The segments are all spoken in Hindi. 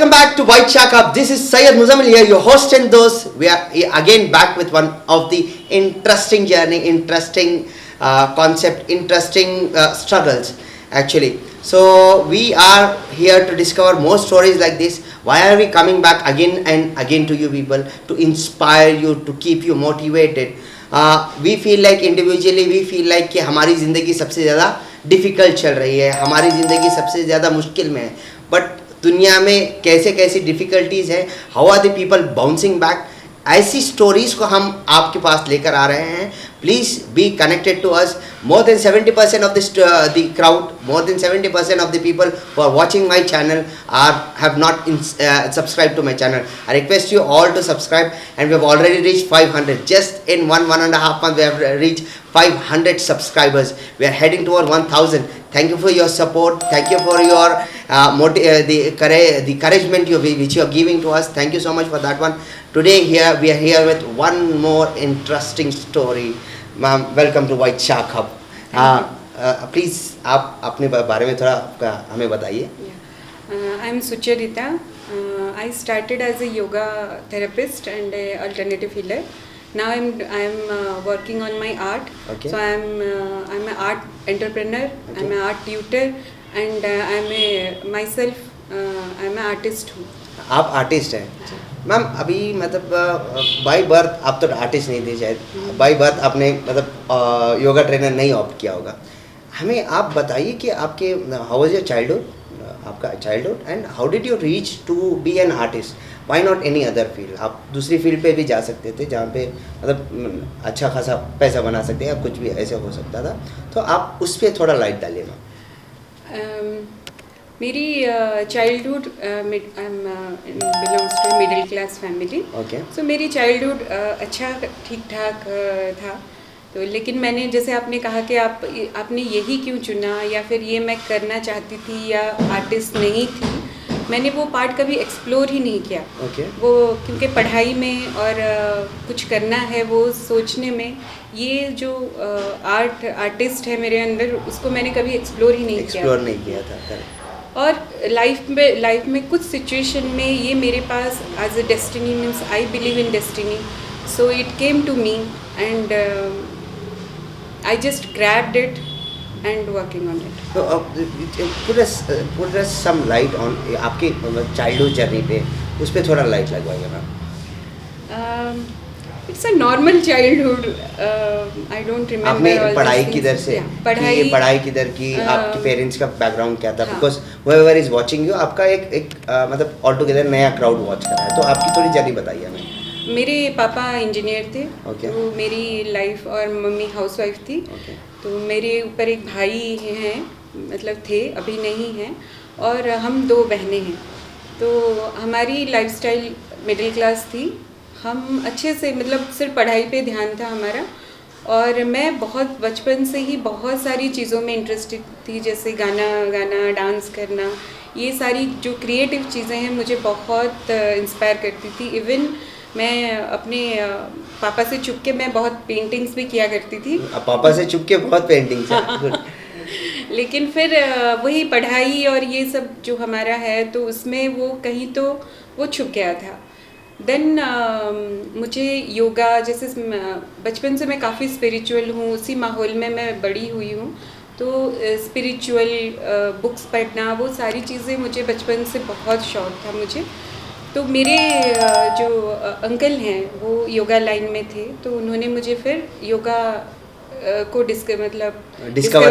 welcome back to White Shark Hub. This is Syed Muzammil here, your host and those. We are again back with one of the interesting journey, interesting concept, interesting struggles actually. So we are here to discover more stories like this. Why are we coming back again and again to you people? To inspire you, to keep you motivated. We feel like individually, we feel like कि हमारी ज़िंदगी सबसे ज़्यादा डिफ़िकल्ट चल रही है, हमारी ज़िंदगी सबसे ज़्यादा मुश्किल में है. बट दुनिया में कैसे कैसी डिफ़िकल्टीज़ हैं, how are the people bouncing back, ऐसी स्टोरीज़ को हम आपके पास लेकर आ रहे हैं. Please be connected to us. More than 70% of the crowd, more than 70% of the people who are watching my channel have not subscribed to my channel. I request you all to subscribe, and we have already reached 500. Just in one and a half month, we have reached 500 subscribers. We are heading toward 1000. Thank you for your support. Thank you for your the encouragement which you are giving to us. Thank you so much for that one. Today we are here with one more interesting story. Ma'am, welcome to White Shark Hub. Please आप अपने बारे में थोड़ा हमें बताइए. I'm Sucharita. I started as a yoga therapist and a alternative healer. Now I'm working on my art. Okay. So I'm an art entrepreneur. Okay. I'm an art tutor, and I'm an artist हूँ. आप आर्टिस्ट हैं. मैम अभी मतलब बाय बर्थ आप तो आर्टिस्ट नहीं थे शायद. बाय बर्थ आपने मतलब योगा ट्रेनर नहीं ऑप्ट किया होगा. हमें आप बताइए कि आपके हाउ वाज योर चाइल्डहुड, आपका childhood, and how did you reach to be an artist. Why not any other field. आप दूसरी फील्ड पे भी जा सकते थे जहाँ पे मतलब अच्छा खासा पैसा बना सकते हैं, कुछ भी ऐसे हो सकता था. तो आप उस पर थोड़ा लाइट डालिएगा. मेरी childhood belongs to middle class family. Okay. So मेरी चाइल्डहुड अच्छा ठीक ठाक था. तो लेकिन मैंने जैसे आपने कहा कि आपने यही क्यों चुना, या फिर ये मैं करना चाहती थी या आर्टिस्ट नहीं थी, मैंने वो पार्ट कभी एक्सप्लोर ही नहीं किया. Okay. वो क्योंकि पढ़ाई में और कुछ करना है वो सोचने में, ये जो आर्टिस्ट है मेरे अंदर, उसको मैंने कभी एक्सप्लोर ही नहीं किया था. और लाइफ में कुछ सिचुएशन में ये मेरे पास as a destiny, means I believe in destiny, so it came to me and I just grabbed it and working on it. So put us some light on आपके childhood journey पे, उस पे थोड़ा लाइट लगवाइए ma'am. It's a normal childhood. I don't remember. आपने all पढ़ाई these किधर things. से, Yeah, पढ़ाई किधर की, आपके पेरेंट्स का बैकग्राउंड क्या था? Because whoever is watching you, आपका एक मतलब ऑल टुगेदर नया क्राउड वॉच कर रहा है, तो आपकी थोड़ी जर्नी बताइए हमें. मेरे पापा इंजीनियर थे. Okay. तो मेरी लाइफ, और मम्मी हाउसवाइफ थी. Okay. तो मेरे ऊपर एक भाई हैं, मतलब थे, अभी नहीं हैं, और हम 2 बहनें हैं. तो हमारी लाइफस्टाइल मिडिल क्लास थी. हम अच्छे से मतलब सिर्फ पढ़ाई पे ध्यान था हमारा. और मैं बहुत बचपन से ही बहुत सारी चीज़ों में इंटरेस्टेड थी, जैसे गाना, डांस करना, ये सारी जो क्रिएटिव चीज़ें हैं मुझे बहुत इंस्पायर करती थी. इवन मैं अपने पापा से छुप के मैं बहुत पेंटिंग्स भी किया करती थी. पापा से छुप के बहुत पेंटिंग्स है. लेकिन फिर वही पढ़ाई और ये सब जो हमारा है, तो उसमें वो कहीं तो वो छुप गया था. देन मुझे योगा, जैसे बचपन से मैं काफ़ी स्पिरिचुअल हूँ, उसी माहौल में मैं बड़ी हुई हूँ. तो स्पिरिचुअल बुक्स पढ़ना, वो सारी चीज़ें मुझे बचपन से बहुत शौक था मुझे. तो मेरे जो अंकल हैं वो योगा लाइन में थे, तो उन्होंने मुझे फिर योगा को डिस्कवर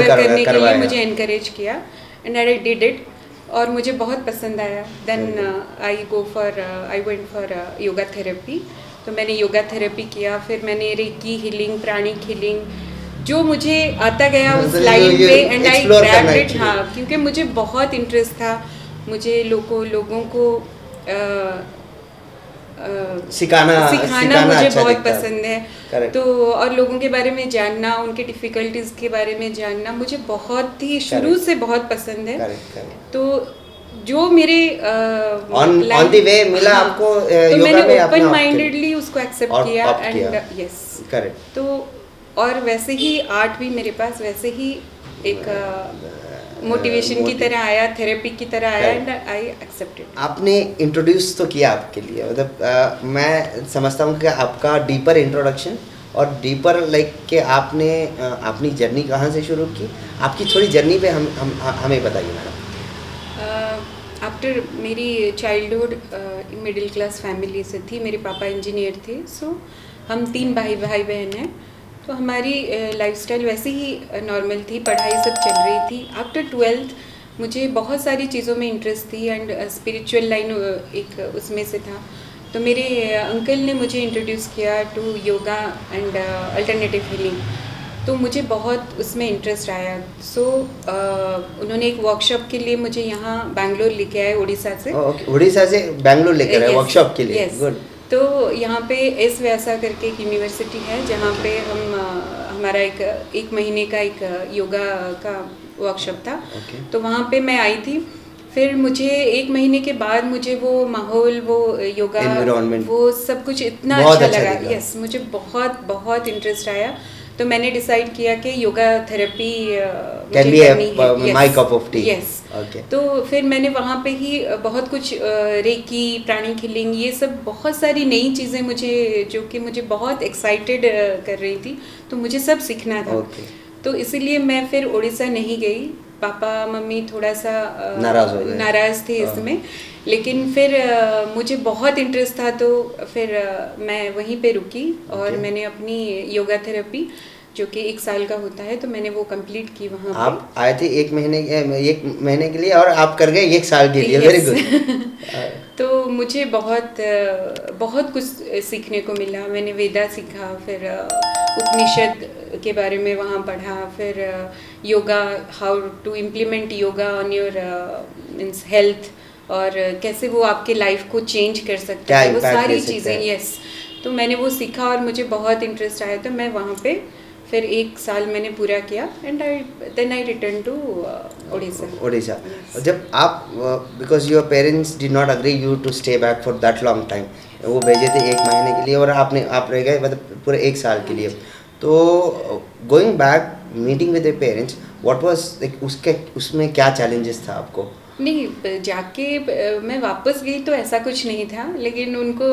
करने के लिए मुझे इनकरेज किया, एंड आई डिड इट, और मुझे बहुत पसंद आया. Then I went for yoga therapy. तो मैंने योगा थेरेपी किया, फिर मैंने रेकी हीलिंग, प्राणिक हीलिंग, जो मुझे आता गया उस लाइन पे, एंड आई ग्रैब्ड इट. हाँ, क्योंकि मुझे बहुत इंटरेस्ट था. मुझे लोगों को सिखाना मुझे अच्छा बहुत पसंद है. Correct. तो और लोगों के बारे में जानना, उनके डिफ़िकल्टीज़ के बारे में जानना मुझे बहुत ही शुरू से बहुत पसंद है. Correct. तो जो मेरे ऑन द वे मिला आपको तो मैंने ओपन माइंडेडली उसको एक्सेप्ट किया, एंड यस. करेक्ट. तो और वैसे ही आर्ट भी मेरे पास वैसे ही एक मोटिवेशन की तरह आया, थेरेपी की तरह आया, एंड आई एक्सेप्टेड. आपने इंट्रोड्यूस तो किया आपके लिए, मतलब मैं समझता हूँ कि आपका डीपर इंट्रोडक्शन और डीपर लाइक कि आपने अपनी जर्नी कहाँ से शुरू की, आपकी थोड़ी जर्नी पे हमें बताइए मैडम. आफ्टर मेरी चाइल्डहुड मिडिल क्लास फैमिली से थी. मेरे पापा इंजीनियर थे. सो हम 3 भाई बहन हैं. तो हमारी लाइफस्टाइल वैसे ही नॉर्मल थी, पढ़ाई सब चल रही थी. आफ्टर 12th मुझे बहुत सारी चीज़ों में इंटरेस्ट थी एंड स्पिरिचुअल लाइन एक उसमें से था. तो मेरे अंकल ने मुझे इंट्रोड्यूस किया to yoga and alternative healing. तो मुझे बहुत उसमें इंटरेस्ट आया. सो उन्होंने एक वर्कशॉप के लिए मुझे यहाँ बैंगलोर लेके आए उड़ीसा से. उड़ीसा से बैंगलोर लेकर आए वर्कशॉप के लिए. Yes. गुड. तो यहाँ पे एस व्यासा करके एक यूनिवर्सिटी है जहाँ पे हम हमारा एक महीने का एक योगा का वर्कशॉप था. Okay. तो वहाँ पे मैं आई थी. फिर मुझे 1 महीने के बाद मुझे वो माहौल, वो योगा, Environment. वो सब कुछ इतना बहुत अच्छा अच्छा लगा. दिखा. यस, मुझे बहुत बहुत इंटरेस्ट आया. तो मैंने डिसाइड किया कि yoga therapy can be my cup of T. Yes. Okay. तो फिर मैंने वहाँ पे ही बहुत कुछ रेकी, प्राणिक हीलिंग, ये सब बहुत सारी नई चीज़ें मुझे, जो कि मुझे बहुत एक्साइटेड कर रही थी. तो मुझे सब सीखना था. Okay. तो इसीलिए मैं फिर उड़ीसा नहीं गई. पापा मम्मी थोड़ा सा नाराज़ थे इसमें. लेकिन फिर मुझे बहुत इंटरेस्ट था. तो फिर मैं वहीं पे रुकी और Okay. मैंने अपनी योगा थेरेपी, जो कि 1 साल का होता है, तो मैंने वो कंप्लीट की वहाँ पे. आप आए थे 1 महीने के लिए और आप कर गए 1 साल के लिए. Yes. Very good. तो मुझे बहुत कुछ सीखने को मिला. मैंने वेदा सीखा, फिर उपनिषद के बारे में वहाँ पढ़ा, फिर yoga, how to implement yoga on your means health, और कैसे वो आपके लाइफ को चेंज कर सकता है, वो सारी चीज़ें. यस. तो मैंने वो सीखा और मुझे बहुत इंटरेस्ट आया. तो मैं वहाँ पे फिर 1 साल मैंने पूरा किया and then I return to Orissa. जब आप because your parents did not agree you to stay back for that long time, वो भेजे थे 1 महीने के लिए और आप रह गए मतलब पूरे 1 साल के लिए. तो going back meeting with your parents, what was like उसमें क्या चैलेंजेस था आपको? नहीं, जाके मैं वापस गई तो ऐसा कुछ नहीं था. लेकिन उनको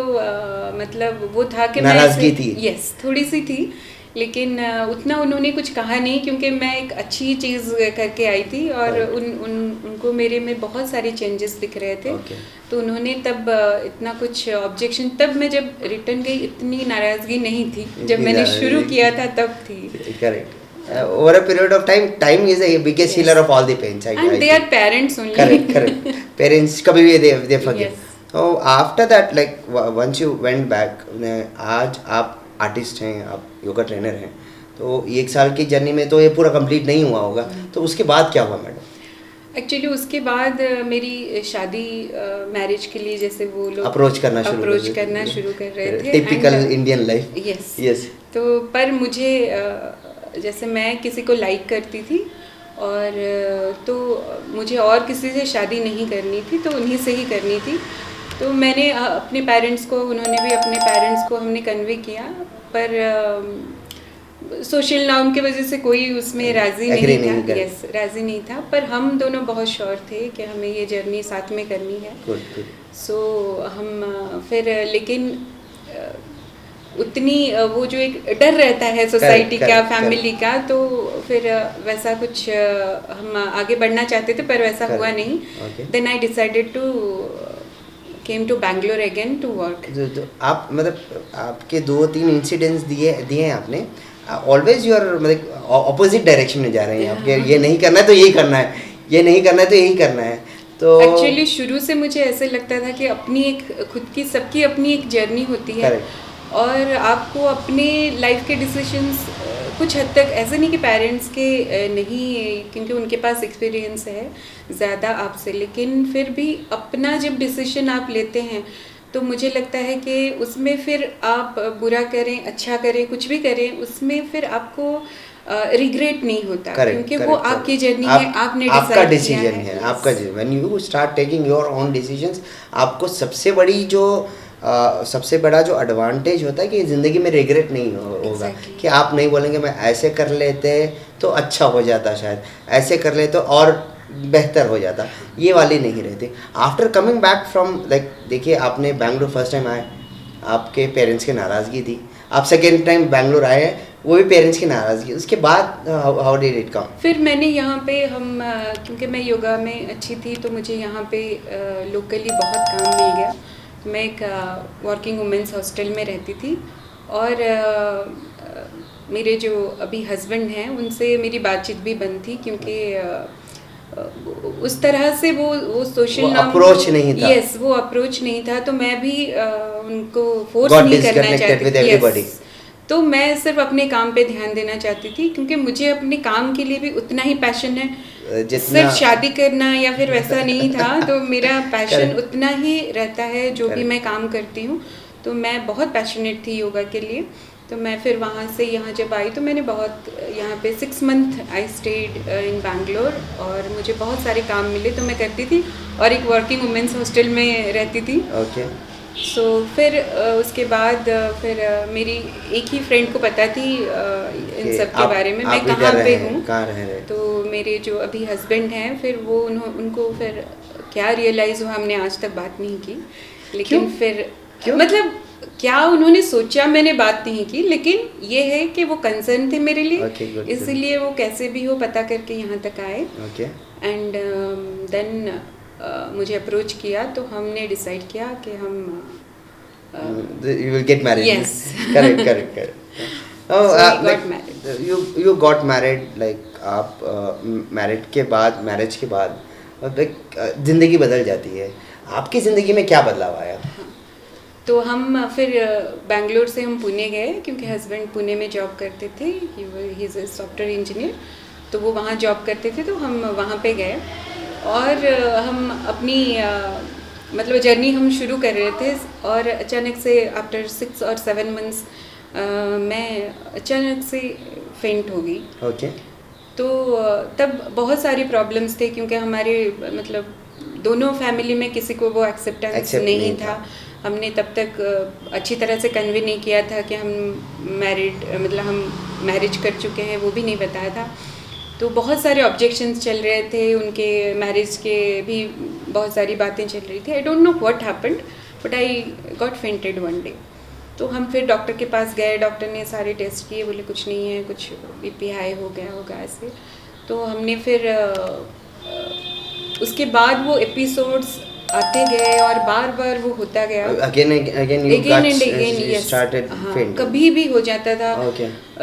मतलब वो था कि नाराज़गी थी. यस, थोड़ी सी थी. लेकिन उतना उन्होंने कुछ कहा नहीं, क्योंकि मैं एक अच्छी चीज़ करके आई थी और उनको मेरे में बहुत सारे चेंजेस दिख रहे थे. Okay. तो उन्होंने तब इतना कुछ ऑब्जेक्शन, तब मैं जब रिटर्न गई इतनी नाराज़गी नहीं थी. जब मैंने शुरू किया था तब थी. Correct. Over a period of time is a biggest healer of all the pains. And they are parents only. Correct. Parents कभी भी they forgive. Yes. So after that, like once you went back, आज आप आर्टिस्ट हैं, आप योगा ट्रेनर हैं, तो 1 साल की जर्नी में तो ये पूरा कंप्लीट नहीं हुआ होगा. तो उसके बाद क्या हुआ मैडम? एक्चुअली उसके बाद मेरी शादी, मैरिज के लिए जैसे वो लोग अप्रोच करना शुरू कर रहे थे. Typical Indian life. यस. तो पर मुझे जैसे मैं किसी को लाइक करती थी और तो मुझे और किसी से शादी नहीं करनी थी, तो उन्हीं से ही करनी थी. तो मैंने अपने पेरेंट्स को, उन्होंने भी अपने पेरेंट्स को हमने कन्वे किया, पर सोशल नॉर्म की वजह से कोई उसमें राज़ी नहीं था. यस, राज़ी नहीं था. पर हम दोनों बहुत श्योर थे कि हमें ये जर्नी साथ में करनी है. सो हम फिर, लेकिन उतनी वो जो एक डर रहता है सोसाइटी का, फैमिली का, तो फिर वैसा कुछ हम आगे बढ़ना चाहते थे, पर वैसा हुआ नहीं. Then I decided to came to Bangalore again to work. तो आप मतलब आपके 2-3 इंसिडेंट्स दिए हैं आपने. ऑलवेज यू आर मतलब ऑपोजिट डायरेक्शन में जा रहे हैं. आपके ये नहीं करना है तो यही करना है, ये नहीं करना है तो यही करना है. तो एक्चुअली शुरू से मुझे ऐसे लगता था कि अपनी एक खुद की, सबकी अपनी एक जर्नी होती है. और आपको अपने लाइफ के डिसीजंस कुछ हद तक, ऐसे नहीं कि पेरेंट्स के नहीं, क्योंकि उनके पास एक्सपीरियंस है ज़्यादा आपसे, लेकिन फिर भी अपना जब डिसीजन आप लेते हैं तो मुझे लगता है कि उसमें फिर आप बुरा करें, अच्छा करें, कुछ भी करें, उसमें फिर आपको रिग्रेट नहीं होता. क्योंकि वो आपकी जर्नी है, आपने आपका डिसीजन है, आपका. When you start taking your own decisions, आपको सबसे बड़ा जो एडवांटेज होता है कि ज़िंदगी में रिग्रेट नहीं होगा. कि आप नहीं बोलेंगे मैं ऐसे कर लेते तो अच्छा हो जाता, शायद ऐसे कर लेते और बेहतर हो जाता, ये वाली नहीं रहती। After coming back from like, देखिए आपने बैंगलोर फर्स्ट टाइम आए, आपके पेरेंट्स की नाराज़गी थी, आप सेकेंड टाइम बैंगलोर आए हैं, वो भी पेरेंट्स की नाराज़गी, उसके बाद हाउ डिड इट कम? फिर मैंने यहाँ पे क्योंकि मैं योगा में अच्छी थी तो मुझे यहाँ पे लोकली बहुत काम मिल गया। मैं एक वर्किंग वुमेंस हॉस्टल में रहती थी और मेरे जो अभी हस्बैंड हैं उनसे मेरी बातचीत भी बंद थी, क्योंकि उस तरह से वो सोशल अप्रोच नहीं था। यस, वो अप्रोच नहीं था, तो मैं भी उनको फोर्स नहीं करना चाहती थी। तो मैं सिर्फ अपने काम पे ध्यान देना चाहती थी, क्योंकि मुझे अपने काम के लिए भी उतना ही पैशन है, सिर्फ शादी करना या फिर वैसा नहीं था। तो मेरा पैशन उतना ही रहता है जो भी मैं काम करती हूँ। तो मैं बहुत पैशनेट थी योगा के लिए। तो मैं फिर वहाँ से यहाँ जब आई तो मैंने बहुत यहाँ पे 6 month I stayed in Bangalore, और मुझे बहुत सारे काम मिले तो मैं करती थी, और एक वर्किंग वुमेंस हॉस्टल में रहती थी। ओके। सो फिर उसके बाद फिर मेरी एक ही फ्रेंड को पता थी इन सब के बारे में, मैं कहाँ पे हूँ। तो मेरे जो अभी हस्बैंड हैं, फिर वो उनको फिर क्या रियलाइज़ हुआ, हमने आज तक बात नहीं की, लेकिन फिर मतलब क्या उन्होंने सोचा मैंने बात नहीं की, लेकिन ये है कि वो कंसर्न थे मेरे लिए, इसलिए वो कैसे भी हो पता करके यहाँ तक आए। एंड देन मुझे अप्रोच किया, तो हमने डिसाइड किया कि हम you will get married. Yes. correct. So we got like, married. you got married, like आप मैरिज के बाद जिंदगी बदल जाती है। आपकी जिंदगी में क्या बदलाव आया? तो हम फिर बैंगलोर से हम पुणे गए, क्योंकि हस्बैंड पुणे में जॉब करते थे, he is a software engineer, तो वो वहाँ जॉब करते थे, तो हम वहाँ पे गए और हम अपनी मतलब जर्नी हम शुरू कर रहे थे, और अचानक से आफ्टर 6 और 7 मंथ्स मैं अचानक से फेंट हो गई। ओके। तो तब बहुत सारी प्रॉब्लम्स थे, क्योंकि हमारे मतलब दोनों फैमिली में किसी को वो एक्सेप्टेंस नहीं था। हमने तब तक अच्छी तरह से कन्वे नहीं किया था कि हम हम मैरिज कर चुके हैं, वो भी नहीं बताया था। तो बहुत सारे ऑब्जेक्शंस चल रहे थे, उनके मैरिज के भी बहुत सारी बातें चल रही थी। I don't know what happened, but I got fainted one day. तो हम फिर डॉक्टर के पास गए, डॉक्टर ने सारे टेस्ट किए, बोले कुछ नहीं है, कुछ बीपी हाई हो गया होगा ऐसे। तो हमने फिर उसके बाद वो एपिसोड्स आते गए और बार बार वो होता गया, अगेन एंड अगेन स्टार्टेड। कभी भी हो जाता था।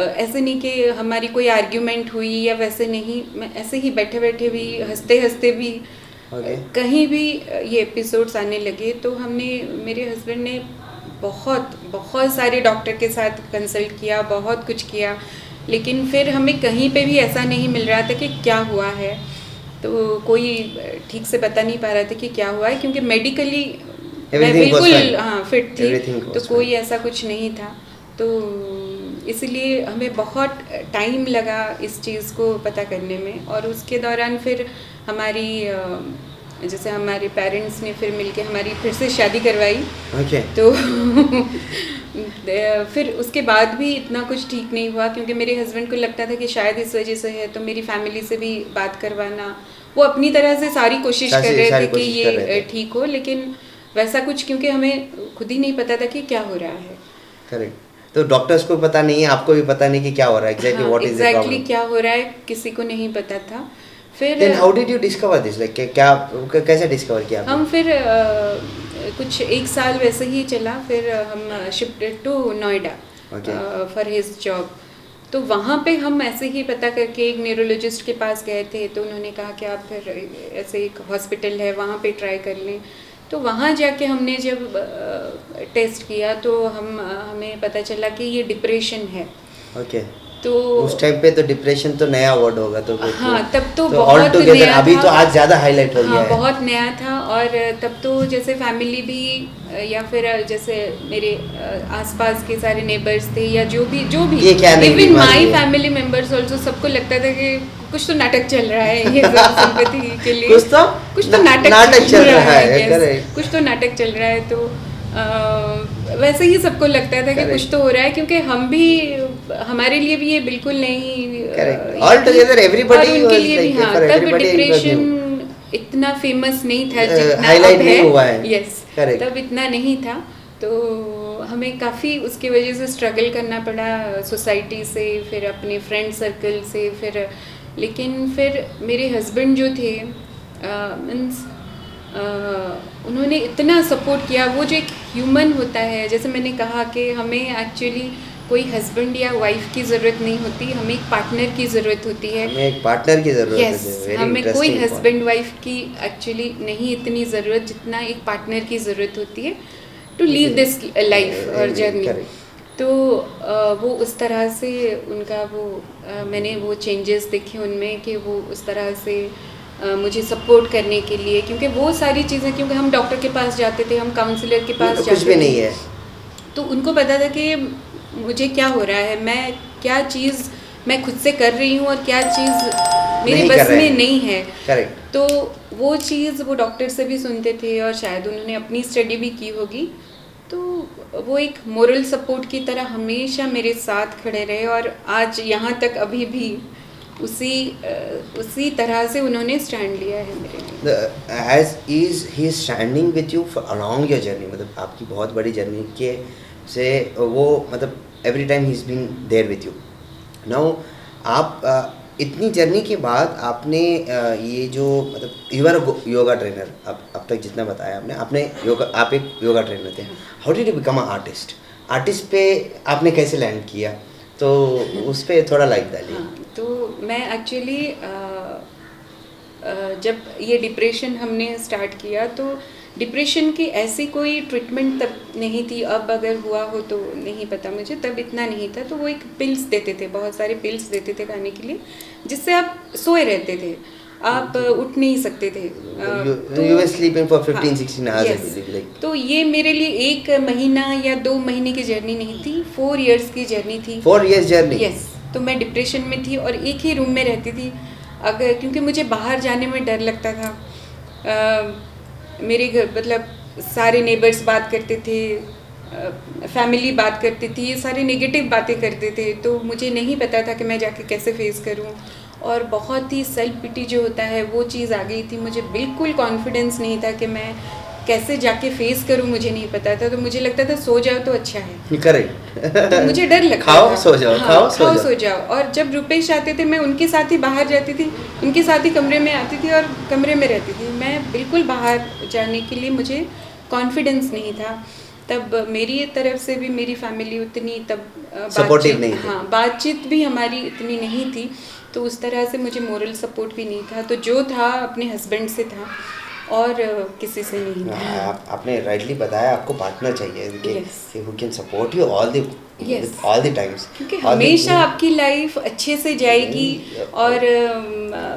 ऐसे नहीं कि हमारी कोई आर्ग्यूमेंट हुई या वैसे नहीं, मैं ऐसे ही बैठे बैठे भी हंसते हंसते भी कहीं भी ये एपिसोड्स आने लगे। तो मेरे हस्बैंड ने बहुत सारे डॉक्टर के साथ कंसल्ट किया, बहुत कुछ किया, लेकिन फिर हमें कहीं पे भी ऐसा नहीं मिल रहा था कि क्या हुआ है। तो कोई ठीक से बता नहीं पा रहा था कि क्या हुआ है, क्योंकि मेडिकली मैं बिल्कुल फिट थी, तो कोई ऐसा कुछ नहीं था। तो इसलिए हमें बहुत टाइम लगा इस चीज़ को पता करने में, और उसके दौरान फिर जैसे हमारे पेरेंट्स ने फिर मिलके हमारी फिर से शादी करवाई। तो फिर उसके बाद भी इतना कुछ ठीक नहीं हुआ, क्योंकि मेरे हस्बैंड को लगता था कि शायद इस वजह से है, तो मेरी फैमिली से भी बात करवाना, वो अपनी तरह से सारी कोशिश कर रहे थे कि ये ठीक हो, लेकिन वैसा कुछ क्योंकि हमें खुद ही नहीं पता था कि क्या हो रहा है। करेक्ट। तो डॉक्टर्स को पता नहीं है, आपको भी पता नहीं कि क्या हो रहा है, exactly what is the problem, exactly क्या हो रहा है किसी को नहीं पता था। फिर then how did you discover this, like क्या कैसे डिस्कवर किया आपने? हम फिर कुछ 1 साल वैसे ही चला, फिर हम shifted to Noida for his job. तो वहाँ पे हम ऐसे ही पता करके एक न्यूरोलॉजिस्ट के पास गए थे, तो उन्होंने कहा कि आप फिर ऐसे एक हॉस्पिटल है वहाँ पे ट्राई कर लें। तो वहाँ जाके हमने जब टेस्ट किया तो हमें पता चला कि ये डिप्रेशन है। ओके। तो उस टाइम पे तो डिप्रेशन तो नया वर्ड होगा, तो हाँ तब तो बहुत नया अभी था, तो आज ज़्यादा हाईलाइट हो गया है। बहुत नया था, और तब तो जैसे फैमिली भी या फिर जैसे मेरे आसपास के सारे नेबर्स थे या जो भी even my family members also, सबको लगता था कि कुछ तो नाटक चल रहा है, ये सिंपैथी के लिए कुछ तो नाटक चल रहा है, कुछ तो नाटक चल रहा है। तो वैसे ही सबको लगता था कि कुछ तो हो रहा है, क्योंकि हमारे लिए भी ये बिल्कुल नहीं, ऑल टुगेदर एवरीबॉडी उनके लिए भी। हाँ, तब डिप्रेशन इतना फेमस नहीं था जितना highlight अब नहीं हुआ है। Yes, Correct. तब इतना नहीं था, तो हमें काफ़ी उसकी वजह से स्ट्रगल करना पड़ा सोसाइटी से, फिर अपने फ्रेंड सर्कल से, फिर लेकिन फिर मेरे हस्बैंड जो थे मीन्स उन्होंने इतना सपोर्ट किया। वो जो एक ह्यूमन होता है, जैसे मैंने कहा कि हमें एक्चुअली कोई हस्बैंड या वाइफ की ज़रूरत नहीं होती, हमें एक पार्टनर की ज़रूरत होती है। हमें एक पार्टनर की जरूरत है। यस, Very हमें कोई interesting point. हस्बैंड वाइफ की एक्चुअली नहीं इतनी ज़रूरत जितना एक पार्टनर की ज़रूरत होती है टू लीव दिस लाइफ और जर्नी। Correct. तो वो उस तरह से उनका वो मैंने वो चेंजेस देखे उनमें कि वो उस तरह से मुझे सपोर्ट करने के लिए, क्योंकि वो सारी चीज़ें, क्योंकि हम डॉक्टर के पास जाते थे, हम काउंसलर के पास जाते कुछ भी थे, नहीं है। तो उनको पता था कि मुझे क्या हो रहा है, मैं क्या चीज़ मैं खुद से कर रही हूँ और क्या चीज़ मेरे नहीं कर बस रहे में हैं। नहीं है। करेक्ट। तो वो चीज़ वो डॉक्टर से भी सुनते थे और शायद उन्होंने अपनी स्टडी भी की होगी, तो वो एक मोरल सपोर्ट की तरह हमेशा मेरे साथ खड़े रहे और आज यहाँ तक अभी भी उसी तरह से उन्होंने स्टैंड लिया है मेरे लिए। As is he standing with you along your journey, मतलब आपकी बहुत बड़ी जर्नी के से वो मतलब every time he is been there with you. Now आप इतनी जर्नी के बाद आपने ये जो मतलब यू आर योगा ट्रेनर, अब तक जितना बताया आपने योगा, आप एक योगा ट्रेनर थे। How did you become a artist? Artist पे आपने कैसे लैंड किया, तो उस पे थोड़ा लाइट डालिए। हाँ, तो मैं एक्चुअली जब ये डिप्रेशन हमने स्टार्ट किया तो डिप्रेशन की ऐसी कोई ट्रीटमेंट तब नहीं थी, अब अगर हुआ हो तो नहीं पता मुझे, तब इतना नहीं था। तो वो एक पिल्स देते थे, बहुत सारे पिल्स देते थे खाने के लिए, जिससे आप सोए रहते थे, आप उठ नहीं सकते थे। You were sleeping for 15-16 hours, I believe, like. तो ये मेरे लिए 1 महीना या 2 महीने की जर्नी नहीं थी, 4 इयर्स की जर्नी थी। 4 years जर्नी? यस, तो मैं डिप्रेशन में थी और एक ही रूम में रहती थी, अगर क्योंकि मुझे बाहर जाने में डर लगता था। मेरे घर मतलब सारे नेबर्स बात करते थे, फैमिली बात करती थी, ये सारे नेगेटिव बातें करते थे, तो मुझे नहीं पता था कि मैं जाके कैसे फेस करूं। और बहुत ही सेल्फ पिटी जो होता है वो चीज़ आ गई थी, मुझे बिल्कुल कॉन्फिडेंस नहीं था कि मैं कैसे जाके फेस करूं, मुझे नहीं पता था। तो मुझे लगता था सो जाओ तो अच्छा है। करेक्ट। तो मुझे डर लगता खाओ था। सो जाओ, हाँ, खाओ सो जाओ। और जब रुपेश आते थे मैं उनके साथ ही बाहर जाती थी, उनके साथ ही कमरे में आती थी और कमरे में रहती थी। मैं बिल्कुल बाहर जाने के लिए मुझे कॉन्फिडेंस नहीं था। तब मेरी तरफ से भी मेरी फैमिली उतनी तब सपोर्टिव नहीं थी। हाँ, बातचीत भी हमारी इतनी नहीं थी, तो उस तरह से मुझे मोरल सपोर्ट भी नहीं था। तो जो था अपने हस्बैंड से था और किसी से नहीं था। आपने राइटली बताया, आपको पार्टनर चाहिए Yes. who can support you all the times, क्योंकि हमेशा आपकी लाइफ अच्छे से जाएगी और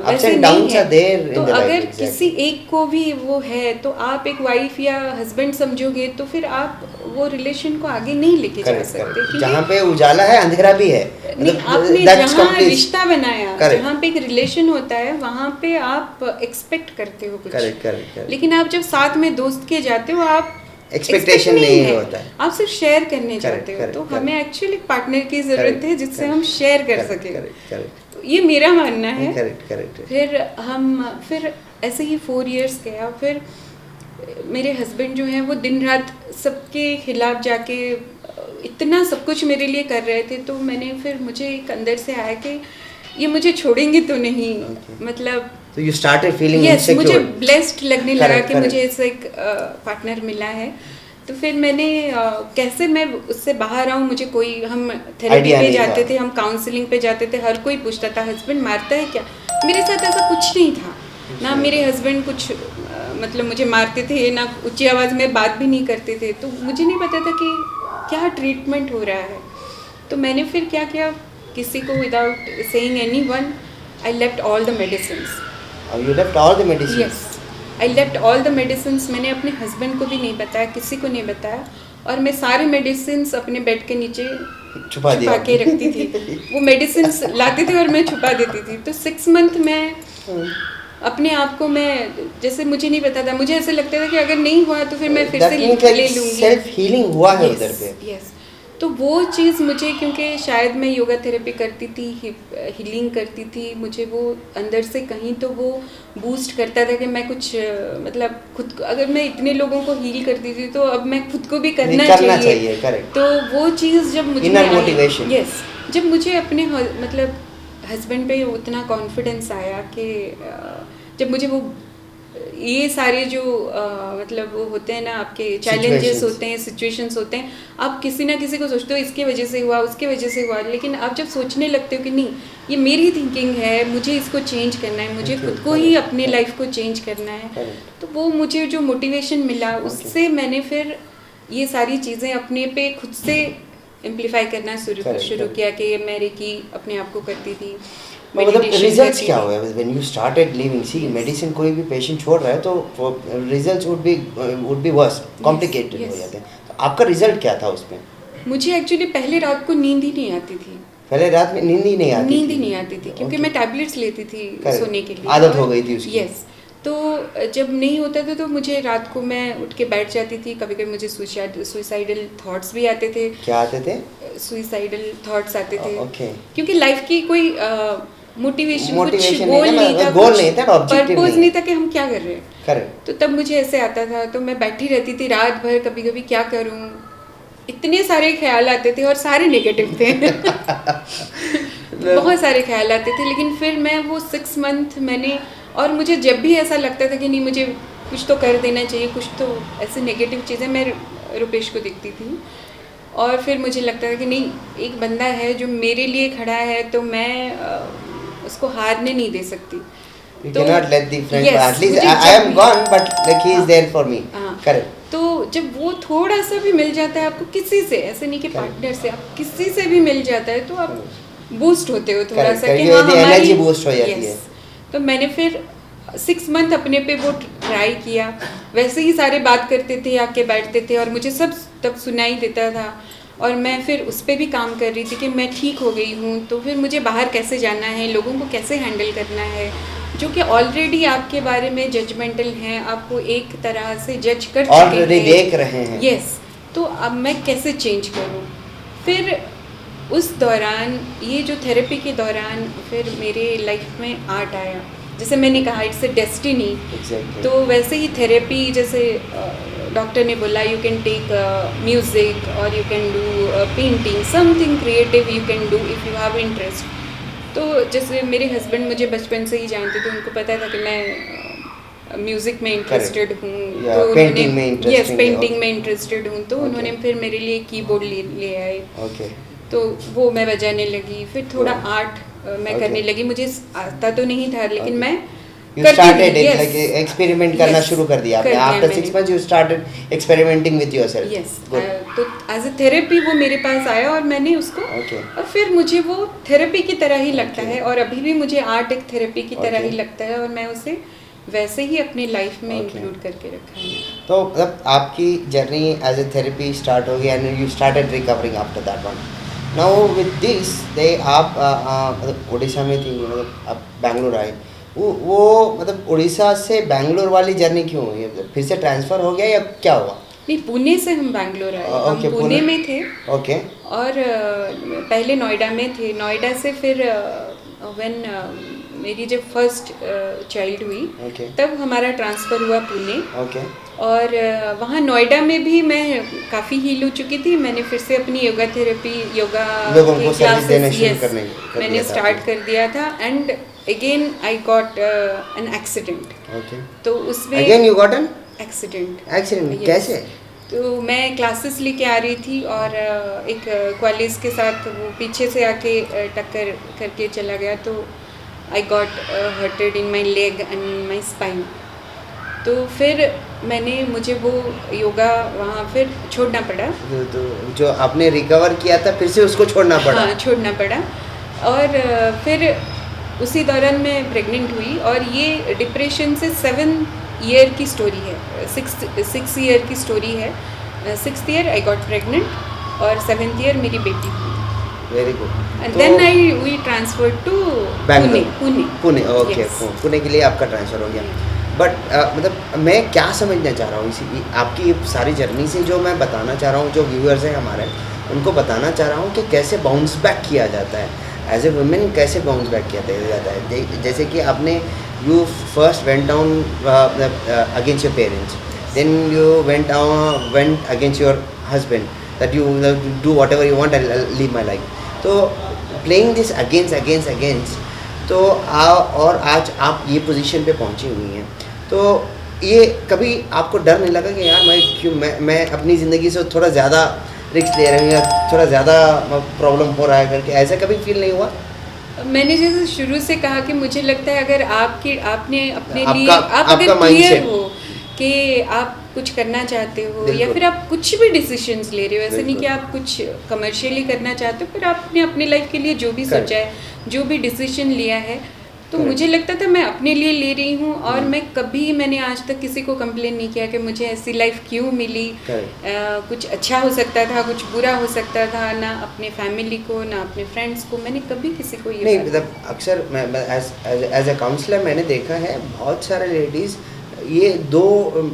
वैसे and नहीं downs है। are there in तो the life, अगर exactly. किसी एक को भी वो है तो आप एक वाइफ या हस्बैंड समझोगे तो फिर आप वो रिलेशन को आगे नहीं लेके जा Correct, सकते, correct. क्योंकि जहाँ पे उजाला है अंधेरा भी है, नहीं, आपने that's जहाँ complete. रिश्ता बनाया, Correct. जहाँ पे एक रिलेशन होता है वहाँ पे आप एक्सपेक्ट करते हो कुछ, Correct. लेकिन आप जब साथ में दोस्त के जाते हो आप Expectation expect नहीं है, होता है। आप सिर्फ शेयर करने Correct, चाहते हो। correct, तो correct. हमें एक्चुअली पार्टनर की जरूरत है जिससे हम शेयर कर सकें। करेक्ट। तो ये मेरा मानना है। करेक्ट। फिर ऐसे ही 4 इयर्स गया। फिर मेरे हस्बैंड जो हैं वो दिन रात सबके खिलाफ जाके इतना सब कुछ मेरे लिए कर रहे थे, तो मुझे एक अंदर से आया कि ये मुझे छोड़ेंगे तो नहीं। मतलब तो यू स्टार्टेड फीलिंग यस, मुझे ब्लेस्ड लगने लगा कि correct. मुझे ऐसा एक पार्टनर मिला है। तो फिर मैंने कैसे मैं उससे बाहर आऊँ, मुझे कोई, हम थेरेपी पे जाते थे, हम काउंसलिंग पे जाते थे, हर कोई पूछता था हस्बैंड मारता है क्या। मेरे साथ ऐसा कुछ नहीं था, ना मेरे हस्बैंड कुछ मतलब मुझे मारते थे, ना ऊंची आवाज़ में बात भी नहीं करते थे। तो मुझे नहीं पता था कि क्या ट्रीटमेंट हो रहा है। तो मैंने फिर क्या किया, किसी को without saying anyone, I left all the medicines. You left all the medicines? Yes, I left all the medicines. मैंने अपने हस्बैंड को भी नहीं बताया, किसी को नहीं बताया, और मैं सारे मेडिसिन्स अपने बेड के नीचे छुपा के रखती थी। वो मेडिसिन्स लाते थे और मैं छुपा देती थी। तो 6 मंथ में अपने आप को मैं, जैसे मुझे नहीं पता था, मुझे ऐसे लगता था कि अगर नहीं हुआ तो फिर मैं फिर से ले लूँगी। सेल्फ हीलिंग हुआ है उधर पे। यस। तो वो चीज़ मुझे, क्योंकि शायद मैं योगा थेरेपी करती थी, हीलिंग करती थी, मुझे वो अंदर से कहीं तो वो बूस्ट करता था कि मैं कुछ मतलब खुद को, अगर मैं इतने लोगों को हील करती थी तो अब मैं खुद को भी करना चाहिए। करेक्ट। तो वो चीज़ जब मुझे इनर मोटिवेशन। यस, जब मुझे अपने मतलब हस्बैंड पे उतना कॉन्फिडेंस आया कि जब मुझे वो ये सारे जो मतलब वो होते हैं ना, आपके चैलेंजेस होते हैं, सिचुएशंस होते हैं, आप किसी ना किसी को सोचते हो इसके वजह से हुआ, उसके वजह से हुआ, लेकिन आप जब सोचने लगते हो कि नहीं, ये मेरी थिंकिंग है, मुझे इसको चेंज करना है, मुझे खुद को ही अपनी लाइफ को चेंज करना है, तो वो मुझे जो मोटिवेशन मिला, उससे मैंने फिर ये सारी चीज़ें अपने पे खुद से एम्पलीफाई करना शुरू किया कि मैं रेकी अपने आप को करती थी। मतलब रिजल्ट्स क्या हुए when you started living? See medicine कोई भी पेशेंट छोड़ रहा है तो results would be worse, complicated हो जाते हैं। तो आपका रिजल्ट क्या था उसमें? मुझे एक्चुअली पहले रात को नींद ही नहीं आती थी। पहले रात में नींद ही नहीं आती थी क्योंकि मैं टैबलेट्स लेती थी सोने के लिए, आदत हो गई थी उसकी। यस, तो जब नहीं होता था तो मुझे रात को मैं उठ के बैठ जाती थी, कभी कभी मुझे सुसाइडल थॉट्स भी आते थे। क्या आते थे? सुसाइडल थॉट्स आते थे। ओके। क्योंकि लाइफ की कोई मोटिवेशन कुछ नहीं गोल नहीं था, ऑब्जेक्टिव पर्पस नहीं था कि हम क्या कर रहे हैं। करेक्ट। तो तब मुझे ऐसे आता था, तो मैं बैठी रहती थी रात भर, कभी कभी क्या करूं, इतने सारे ख्याल आते थे और सारे नेगेटिव थे। बहुत सारे ख्याल आते थे, लेकिन फिर मैं वो 6 मंथ मैंने, और मुझे जब भी ऐसा लगता था कि नहीं मुझे कुछ तो कर देना चाहिए, कुछ तो ऐसे नेगेटिव चीज़ें, मैं रुपेश को दिखती थी और फिर मुझे लगता था कि नहीं, एक बंदा है जो मेरे लिए खड़ा है, तो मैं उसको हारने नहीं दे सकती। You cannot let the friend, at least I am gone but like he is there for me. Correct. तो जब वो थोड़ा सा भी मिल जाता है आपको किसी से, ऐसे नहीं कि पार्टनर से, आप किसी से भी मिल जाता है तो आप बूस्ट होते हो थोड़ा सा कि हाँ हमारी एनर्जी बूस्ट हो जाती है। तो मैंने फिर 6 मंथ अपने पे वो ट्राई किया, वैसे ही सारे बात करते थे, आके बैठते थे और मुझे सब तब सुनाई देता था, और मैं फिर उस पर भी काम कर रही थी कि मैं ठीक हो गई हूँ, तो फिर मुझे बाहर कैसे जाना है, लोगों को कैसे हैंडल करना है, जो कि ऑलरेडी आपके बारे में जजमेंटल हैं, आपको एक तरह से जज कर चुके हैं, ऑलरेडी देख रहे हैं। यस, तो अब मैं कैसे चेंज करूँ। फिर उस दौरान, ये जो थेरेपी के दौरान, फिर मेरे लाइफ में आर्ट आया, जैसे मैंने कहा इट्स अ डेस्टिनी। तो वैसे ही थेरेपी, जैसे डॉक्टर ने बोला यू कैन टेक म्यूज़िक और you can do painting, something creative you can do if you have interest. तो जैसे मेरे हस्बैंड मुझे बचपन से ही जानते थे, उनको पता था कि मैं म्यूज़िक में इंटरेस्टेड हूँ, तो पेंटिंग में इंटरेस्टेड हूँ, तो उन्होंने फिर मेरे लिए कीबोर्ड ले आए। तो वो मैं बजाने लगी, फिर थोड़ा आर्ट मैं करने लगी। मुझे आता तो नहीं था, लेकिन मैं एक्सपेरिमेंट करना शुरू कर दिया आपने। After 6 months you started experimenting with yourself. Yes. तो एज अ थेरेपी वो मेरे पास आया और मैंने उसको और फिर मुझे वो थेरेपी की तरह ही लगता है, और अभी भी मुझे आर्ट एक थेरेपी की तरह ही लगता है, और मैं उसे वैसे ही अपनी लाइफ में इंक्लूड करके रखा है। तो मतलब आपकी journey as a therapy start हो गई and you started recovering after that one. Now with this they आप मतलब उड़ीसा में थी, मतलब आप बैंगलोर आए, वो मतलब उड़ीसा से बैंगलोर वाली जर्नी क्यों हुई? फिर से ट्रांसफ़र हो गया या क्या हुआ? नहीं, पुणे से हम बैंगलोर आए। हम पुणे में थे। ओके। और पहले नोएडा में थे। नोएडा से फिर व्हेन मेरी जब फर्स्ट चाइल्ड हुई, तब हमारा ट्रांसफ़र हुआ पुणे। ओके। और वहाँ नोएडा में भी मैं काफ़ी हील हो चुकी थी। मैंने फिर से अपनी योगा थेरेपी, योगा के क्लासेस मैंने स्टार्ट कर दिया था। And again I got an accident. Okay. तो उसमें again you got an accident. Yes. कैसे? तो मैं क्लासेस लेके आ रही थी और एक क्वालिस के साथ वो पीछे से आके टक्कर करके चला गया, तो I got hurted in my leg and my spine. तो फिर मुझे वो योगा वहाँ फिर छोड़ना पड़ा। तो जो आपने रिकवर किया था फिर से उसको छोड़ना पड़ा? हाँ, छोड़ना पड़ा। और फिर उसी दौरान मैं प्रेग्नेंट हुई, और ये डिप्रेशन से 7 ईयर की स्टोरी है, 6 ईयर की स्टोरी है। 6th year I got pregnant और 7th ईयर मेरी बेटी हुई। Very good. And then we transfer to Pune. Pune, okay. Pune के लिए आपका ट्रांसफ़र हो गया। बट मतलब मैं क्या समझना चाह रहा हूँ इसी आपकी ये सारी जर्नी से, जो मैं बताना चाह रहा हूँ, जो व्यूअर्स हैं हमारे, उनको बताना चाह रहा हूँ कि कैसे बाउंस बैक किया जाता है एज ए वुमेन, कैसे बाउंस बैक किया जाता है। जैसे कि आपने you first went down against your parents, then you went against your husband that you do whatever you want, I leave my life. तो प्लेइंग दिस अगेंस्ट तो और आज आप ये पोजीशन पे पहुंची हुई हैं, तो ये कभी आपको डर नहीं लगा कि यार मैं अपनी ज़िंदगी से थोड़ा ज़्यादा रिस्क ले रही हूँ या थोड़ा ज़्यादा प्रॉब्लम हो रहा है करके, ऐसा कभी फील नहीं हुआ? मैंने जैसे शुरू से कहा कि मुझे लगता है अगर आपने अपने लिए आपका आप अगर mindset क्लियर हो कि आप कुछ करना चाहते हो या बिल्कुल। फिर आप कुछ भी डिसीजंस ले रहे हो, ऐसे नहीं बिल्कुल। कि आप कुछ कमर्शियली करना चाहते हो, फिर आपने अपनी लाइफ के लिए जो भी Correct। सोचा है, जो भी डिसीजन लिया है, तो Correct। मुझे लगता था मैं अपने लिए ले रही हूँ। और मैंने आज तक किसी को कंप्लेन नहीं किया कि मुझे ऐसी लाइफ क्यों मिली। Correct। कुछ अच्छा हो सकता था, कुछ बुरा हो सकता था, ना अपने फैमिली को ना अपने फ्रेंड्स को मैंने कभी किसी को ये नहीं, बात मतलब अक्सर मैं एज ए काउंसलर मैंने देखा है बहुत सारे लेडीज़ ये दो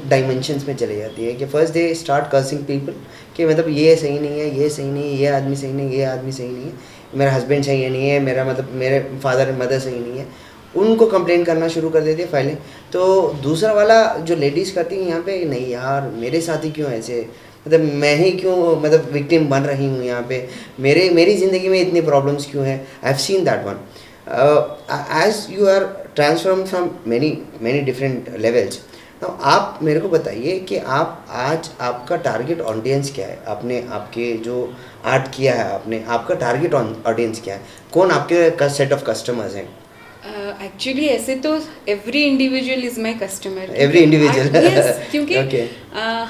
डायमेंशंस में चले जाती है कि first they start cursing people कि मतलब ये सही नहीं है, ये सही नहीं है, ये आदमी सही नहीं है, ये आदमी सही नहीं है, मेरा हस्बैंड सही नहीं है, मेरे फादर मदर सही नहीं है, उनको कंप्लेन करना शुरू कर देती है फाइलें। तो दूसरा वाला जो लेडीज़ करती हैं यहाँ पे, नहीं यार मेरे साथ ही क्यों ऐसे, मतलब मैं ही क्यों मतलब विक्टिम बन रही हूँ यहाँ पे, मेरी ज़िंदगी में इतनी प्रॉब्लम्स क्यों हैं। I have seen that one. As you are transform from many different levels. तो आप मेरे को बताइए कि आप आज आपका टारगेट ऑडियंस क्या है? आपने आपके जो आर्ट किया है, आपने आपका टारगेट ऑडियंस क्या है? कौन आपके सेट ऑफ कस्टमर्स हैं? एक्चुअली ऐसे तो every individual is my customer. Every individual। Yes, क्योंकि Okay।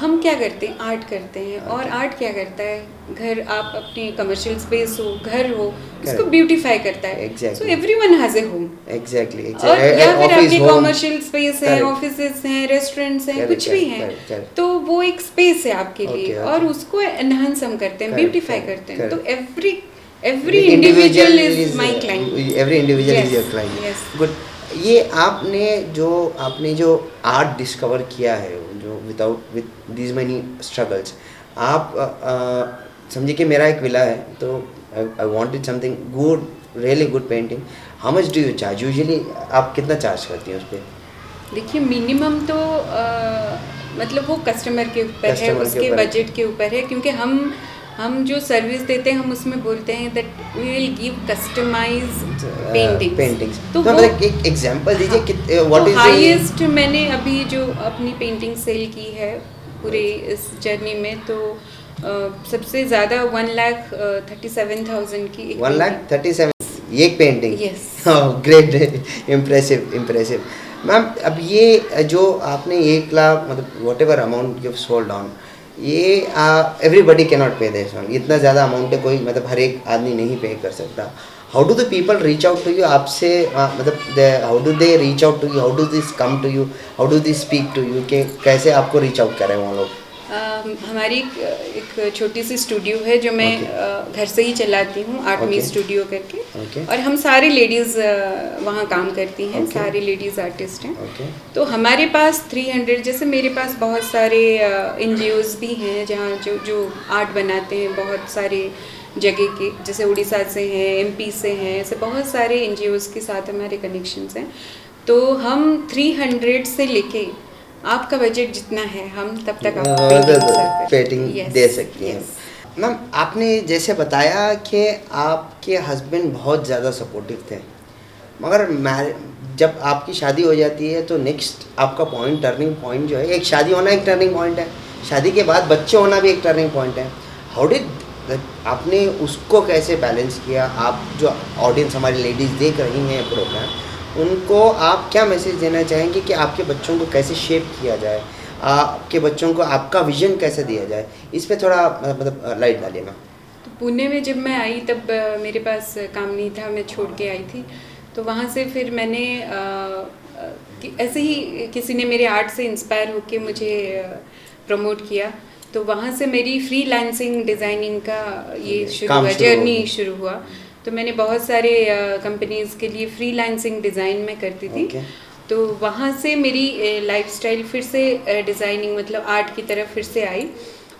हम क्या करते हैं, आर्ट करते हैं। और आर्ट क्या करता है, घर, आप अपनी कमर्शियल स्पेस हो, घर हो, उसको Correct। ब्यूटीफाई करता है। Exactly। So everyone has a home. Exactly. और या फिर आपकी home। कमर्शियल स्पेस है, Correct। ऑफिसेस हैं, रेस्टोरेंट्स हैं, Correct, कुछ भी correct, हैं, correct, correct। तो वो एक स्पेस है आपके लिए। Okay, और okay। उसको एनहांस हम करते हैं, Correct, ब्यूटीफाई correct, करते हैं। तो correct। Every individual is my client. Every individual is Yes, your client. yes। Good. ये आपने जो आर्ट डिस्कवर किया है, जो विद दीज मेनी स्ट्रगल्स, आप समझिए कि मेरा एक विला है, तो I wanted something good, really good painting. How much do you charge usually? आप कितना चार्ज करती हैं उस पर? देखिए, मिनिमम तो मतलब वो कस्टमर के ऊपर है, Customer के उसके ऊपर है। बजट के ऊपर है। क्योंकि हम जो सर्विस देते हैं, हम उसमें बोलते हैं that we will give customised paintings. तो वो मतलब एक एग्जांपल दीजिए कि व्हाट इज हाईएस्ट मैंने अभी जो अपनी पेंटिंग सेल की है पूरे इस जर्नी में, तो सबसे ज़्यादा 1,37,000 की 1,37,000 ये एक painting? Yes। Great, impressive ma'am. अब ये जो आपने 1 लाख मतलब what ever amount you sold on, ये एवरीबडी कैन नॉट पे दिस वन। इतना ज़्यादा अमाउंट है कोई मतलब हर एक आदमी नहीं पे कर सकता। How do the people reach out to you? आपसे मतलब how do they reach out to you? How do this come to you? How do this speak to you? कि कैसे आपको रीच आउट करें वो लोग? हमारी एक छोटी सी स्टूडियो है जो मैं घर से ही चलाती हूँ, आर्ट मी Okay। स्टूडियो करके। Okay। और हम सारी लेडीज़ वहाँ काम करती हैं। Okay। सारी लेडीज़ आर्टिस्ट हैं। ओके। तो हमारे पास 300, जैसे मेरे पास बहुत सारे NGOs भी हैं जहाँ जो आर्ट बनाते हैं, बहुत सारे जगह के, जैसे उड़ीसा से हैं, MP से हैं, ऐसे बहुत सारे NGOs के साथ हमारे कनेक्शंस हैं। तो हम 300 से लेके आपका बजट जितना है, हम तब तक आपको पेंटिंग दे सकती हैं। मैम, आपने जैसे बताया कि आपके हस्बैंड बहुत ज़्यादा सपोर्टिव थे, मगर जब आपकी शादी हो जाती है तो नेक्स्ट आपका पॉइंट, टर्निंग पॉइंट जो है, एक शादी होना एक टर्निंग पॉइंट है, शादी के बाद बच्चे होना भी एक टर्निंग पॉइंट है। हाउ डिड आपने उसको कैसे बैलेंस किया? आप जो ऑडियंस हमारी लेडीज़ देख रही हैं प्रोग्राम, उनको आप क्या मैसेज देना चाहेंगे कि आपके बच्चों को कैसे शेप किया जाए, आपके बच्चों को आपका विजन कैसे दिया जाए? इस पे थोड़ा मतलब लाइट डालिए मैम। तो पुणे में जब मैं आई तब मेरे पास काम नहीं था, मैं छोड़ के आई थी। तो वहाँ से फिर मैंने ऐसे ही किसी ने मेरे आर्ट से इंस्पायर होके मुझे प्रमोट किया। तो वहाँ से मेरी फ्रीलांसिंग डिज़ाइनिंग का ये शुरू हुआ, जर्नी शुरू हुआ। तो मैंने बहुत सारे कंपनीज़ के लिए फ्रीलांसिंग डिज़ाइन में करती थी। Okay। तो वहाँ से मेरी लाइफस्टाइल फिर से डिज़ाइनिंग मतलब आर्ट की तरफ फिर से आई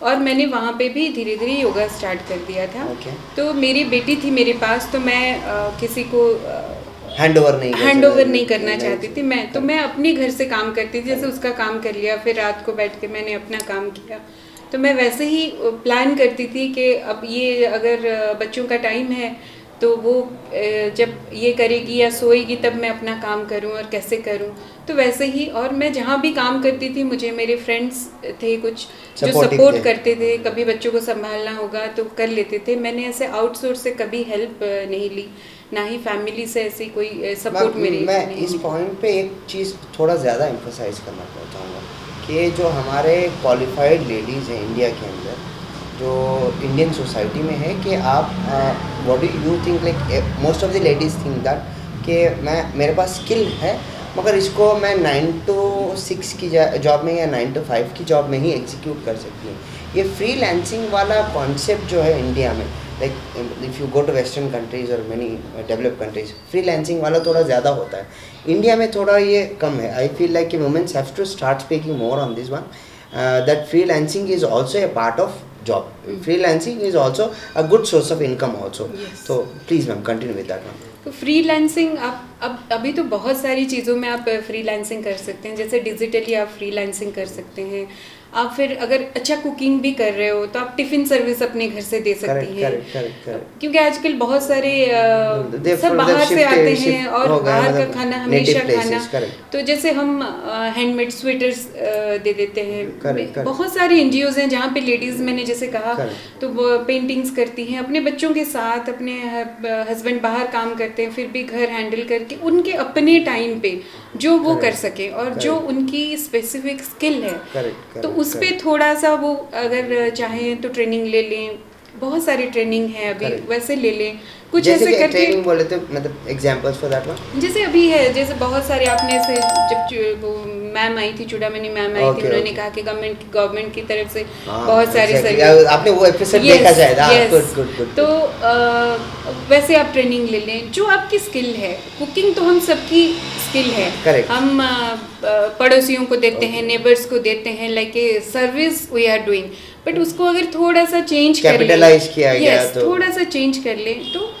और मैंने वहाँ पे भी धीरे धीरे योगा स्टार्ट कर दिया था। तो मेरी बेटी थी मेरे पास, तो मैं किसी को हैंड ओवर नहीं करना चाहती थी। मैं अपने घर से काम करती थी, जैसे उसका काम कर लिया, फिर रात को बैठ के मैंने अपना काम किया। तो मैं वैसे ही प्लान करती थी कि अब ये अगर बच्चों का टाइम है तो वो जब ये करेगी या सोएगी तब मैं अपना काम करूं और कैसे करूं। तो वैसे ही, और मैं जहाँ भी काम करती थी मुझे मेरे फ्रेंड्स थे कुछ जो सपोर्ट करते थे, कभी बच्चों को संभालना होगा तो कर लेते थे। मैंने ऐसे आउटसोर्स से कभी हेल्प नहीं ली, ना ही फैमिली से ऐसी कोई सपोर्ट मेरी। मैं इस पॉइंट पे एक चीज़ थोड़ा ज़्यादा एम्फोसाइज करना चाहूँगा कि जो हमारे क्वालिफाइड लेडीज़ हैं इंडिया के अंदर, जो इंडियन सोसाइटी में है, कि आप what do you think, like most of the ladies think that कि मेरे पास स्किल है मगर इसको मैं 9 to 6 की जॉब में या 9 to 5 की जॉब में ही एग्जीक्यूट कर सकती हूँ। ये फ्रीलांसिंग वाला कॉन्सेप्ट जो है इंडिया में, like if you go to western countries और मेनी डेवलप्ड कंट्रीज, फ्रीलांसिंग वाला थोड़ा ज़्यादा होता है। इंडिया में थोड़ा ये कम है। I feel like womens have to start speaking more on this one, that freelancing is also a part of job. Freelancing is also a good source of income also. Yes. So please ma'am continue with that one. तो फ्रीलांसिंग आप अभी तो बहुत सारी चीज़ों में आप फ्रीलांसिंग कर सकते हैं। जैसे डिजिटली आप फ्रीलांसिंग कर सकते हैं। आप फिर अगर अच्छा कुकिंग भी कर रहे हो तो आप टिफ़िन सर्विस अपने घर से दे सकती हैं। करेक्ट। क्योंकि आजकल बहुत सारे सब बाहर से आते हैं और बाहर का खाना हमेशा खाना, तो जैसे हम हैंडमेड स्वेटर्स दे देते हैं। बहुत सारे NGOs हैं जहाँ पे लेडीज़, मैंने जैसे कहा, तो वो पेंटिंग्स करती हैं अपने बच्चों के साथ। अपने हस्बैंड बाहर काम करते हैं फिर भी घर हैंडल करके उनके अपने टाइम पे जो वो कर सके और जो उनकी स्पेसिफिक स्किल है, तो उस पे थोड़ा सा वो अगर चाहें तो ट्रेनिंग ले लें। बहुत सारी ट्रेनिंग है अभी, वैसे ले लें कुछ ऐसे करके। ट्रेनिंग बोले तो मतलब एग्जांपल्स फॉर दैट वन, जैसे अभी है, जैसे बहुत सारे आपने से जब वो मैम आई थी, चूड़ामणि मैम आई थी, उन्होंने कहा कि गवर्नमेंट की तरफ से बहुत सारे सर्विस, आपने वो एपिसोड देखा शायद। गुड। तो वैसे आप ट्रेनिंग ले लें जो आपकी स्किल है। कुकिंग तो हम सबकी स्किल है, हम पड़ोसियों को देते हैं, नेबर्स को देते हैं, like a service we are doing. But उसको अगर थोड़ा सा चेंज कर कैपिटलाइज किया गया तो थोड़ा सा चेंज कर ले तो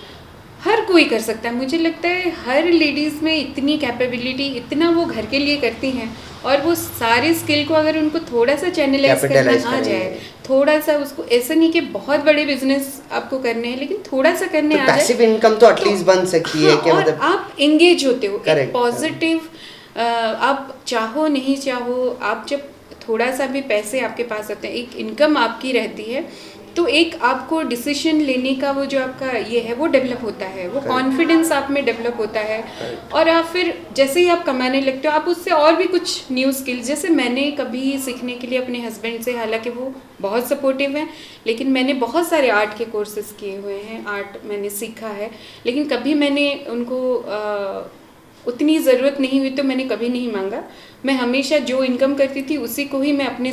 हर कोई कर सकता है। मुझे लगता है हर लेडीज़ में इतनी कैपेबिलिटी, इतना वो घर के लिए करती हैं, और वो सारे स्किल को अगर उनको थोड़ा सा चैनलाइज करना आ जाए, थोड़ा सा उसको, ऐसा नहीं कि बहुत बड़े बिजनेस आपको करने हैं, लेकिन थोड़ा सा करने आ जाए, पैसिव इनकम तो एटलीस्ट बन सकती है। और मतलब आप एंगेज होते हो, एक पॉजिटिव, आप चाहो नहीं चाहो, आप जब थोड़ा सा भी पैसे आपके पास आते हैं, एक इनकम आपकी रहती है, तो एक आपको डिसीजन लेने का वो जो आपका ये है वो डेवलप होता है, वो कॉन्फिडेंस आप में डेवलप होता है। और आप फिर जैसे ही आप कमाने लगते हो, आप उससे और भी कुछ न्यू स्किल्स, जैसे मैंने कभी सीखने के लिए अपने हस्बैंड से, हालांकि वो बहुत सपोर्टिव हैं, लेकिन मैंने बहुत सारे आर्ट के कोर्सेज किए हुए हैं, आर्ट मैंने सीखा है, लेकिन कभी मैंने उनको उतनी ज़रूरत नहीं हुई तो मैंने कभी नहीं मांगा। मैं हमेशा जो इनकम करती थी उसी को ही मैं अपने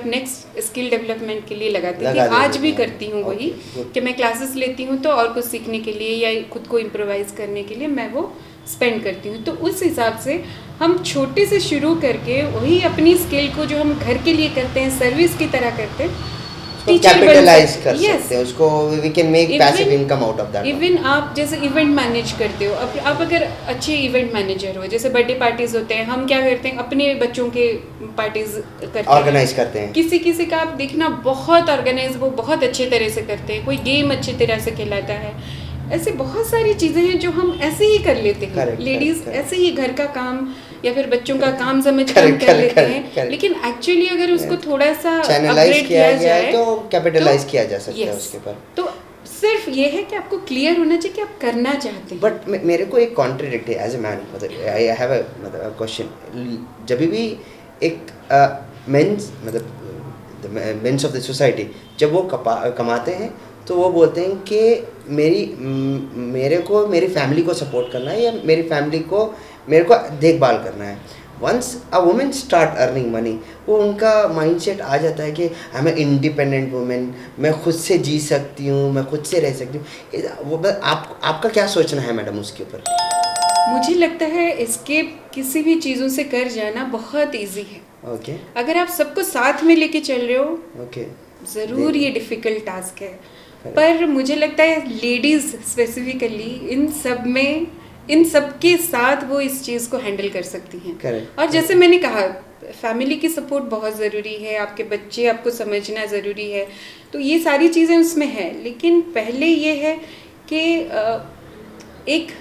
नेक्स्ट स्किल डेवलपमेंट के लिए लगाती थी। आज भी करती हूँ वही, कि मैं क्लासेस लेती हूँ तो और कुछ सीखने के लिए या खुद को इम्प्रोवाइज करने के लिए मैं वो स्पेंड करती हूँ। तो उस हिसाब से हम छोटे से शुरू करके वही अपनी स्किल को जो हम घर के लिए करते हैं, सर्विस की तरह करते हैं, कैपिटलाइज कर सकते हैं उसको, we can make passive income out of that. Even आप जैसे इवेंट मैनेज करते हो, आप अगर अच्छे इवेंट मैनेजर हो, जैसे बर्थडे पार्टीज होते हैं, हम क्या करते हैं, अपने बच्चों के पार्टीज करते हैं, ऑर्गेनाइज करते हैं। किसी का आप देखना बहुत ऑर्गेनाइज, वो बहुत अच्छे तरह से करते हैं, कोई गेम अच्छी तरह से खिलाता है। ऐसे बहुत सारी चीज़ें हैं जो हम ऐसे ही कर लेते हैं, लेडीज ऐसे ही घर का काम या फिर बच्चों का काम समझ कर लेते हैं, लेकिन एक्चुअली अगर उसको थोड़ा सा अपग्रेड किया जाए तो कैपिटलाइज किया जा सकता है उसके ऊपर। तो सिर्फ ये है कि आपको क्लियर होना चाहिए कि आप करना चाहते हैं। बट मेरे को एक कॉन्ट्रडिक्ट है एज ए मैन, मतलब आई हैव अ क्वेश्चन। जब भी एक मेंस, मतलब मेंस ऑफ द सोसाइटी, जब वो कमाते हैं तो वो बोलते हैं कि मेरे को मेरी फैमिली को सपोर्ट करना है या मेरी फैमिली को मेरे को देखभाल करना है। Once a women start earning money, वो उनका माइंडसेट आ जाता है कि आई एम इंडिपेंडेंट वुमेन, मैं खुद से जी सकती हूँ, मैं खुद से रह सकती हूँ। वो आपका क्या सोचना है मैडम उसके ऊपर? मुझे लगता है एस्केप किसी भी चीज़ों से कर जाना बहुत इजी है। ओके अगर आप सबको साथ में लेके चल रहे हो, ओके ज़रूर ये डिफ़िकल्ट टास्क है, पर मुझे लगता है लेडीज़ स्पेसिफिकली इन सब के साथ वो इस चीज़ को हैंडल कर सकती हैं। Correct. और जैसे मैंने कहा, फैमिली की सपोर्ट बहुत ज़रूरी है, आपके बच्चे आपको समझना ज़रूरी है, तो ये सारी चीज़ें उसमें है। लेकिन पहले ये है कि एक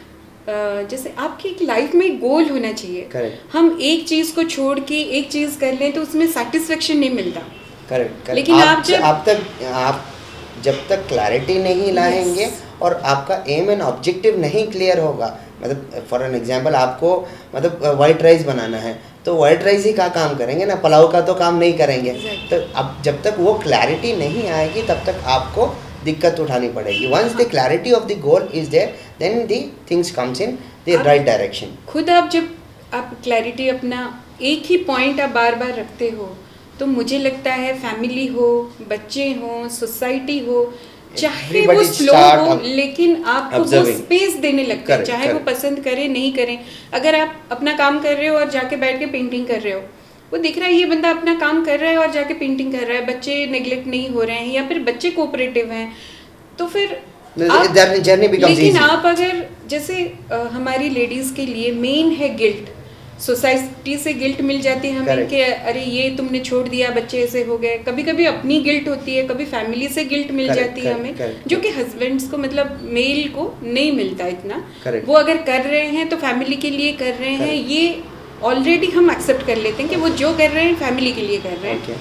जैसे आपकी एक लाइफ में गोल होना चाहिए। Correct. हम एक चीज़ को छोड़ के एक चीज़ कर लें तो उसमें सेटिस्फेक्शन नहीं मिलता। करेक्ट। लेकिन आप जब तक क्लैरिटी नहीं लाएंगे और आपका एम एंड ऑब्जेक्टिव नहीं क्लियर होगा, मतलब फॉर एन एग्जांपल आपको मतलब वाइट राइस बनाना है तो वाइट राइस ही का काम करेंगे ना, पुलाव का तो काम नहीं करेंगे। Exactly. तो अब जब तक वो क्लैरिटी नहीं आएगी तब तक आपको दिक्कत उठानी पड़ेगी। Once the clarity of the goal is there then the things comes in the right direction. खुद जब आप क्लैरिटी अपना एक ही पॉइंट आप बार बार रखते हो, तो मुझे लगता है फैमिली हो, बच्चे हो, सोसाइटी हो, चाहे वो Everybody स्लो start हो, लेकिन आपको वो observing. स्पेस देने लगते हैं, Correct, चाहे वो correct. पसंद करें नहीं करें। अगर आप अपना काम कर रहे हो और जाके बैठ के पेंटिंग कर रहे हो, वो दिख रहा है ये बंदा अपना काम कर रहा है और जाके पेंटिंग कर रहा है, बच्चे नेग्लेक्ट नहीं हो रहे हैं या फिर बच्चे कोऑपरेटिव हैं, तो फिर जर्नी बिकम्स लेकिन इजी। आप अगर जैसे हमारी लेडीज के लिए मेन है गिल्ट। सोसाइटी से गिल्ट मिल जाती है हमें Correct. कि अरे ये तुमने छोड़ दिया, बच्चे ऐसे हो गए। कभी कभी अपनी गिल्ट होती है, कभी फैमिली से गिल्ट मिल Correct, जाती है correct, हमें, correct, जो कि हस्बैंड्स को मतलब मेल को नहीं मिलता इतना। Correct. वो अगर कर रहे हैं तो फैमिली के लिए कर रहे हैं, Correct. ये ऑलरेडी हम एक्सेप्ट कर लेते हैं कि वो जो कर रहे हैं फैमिली के लिए कर रहे हैं, Okay.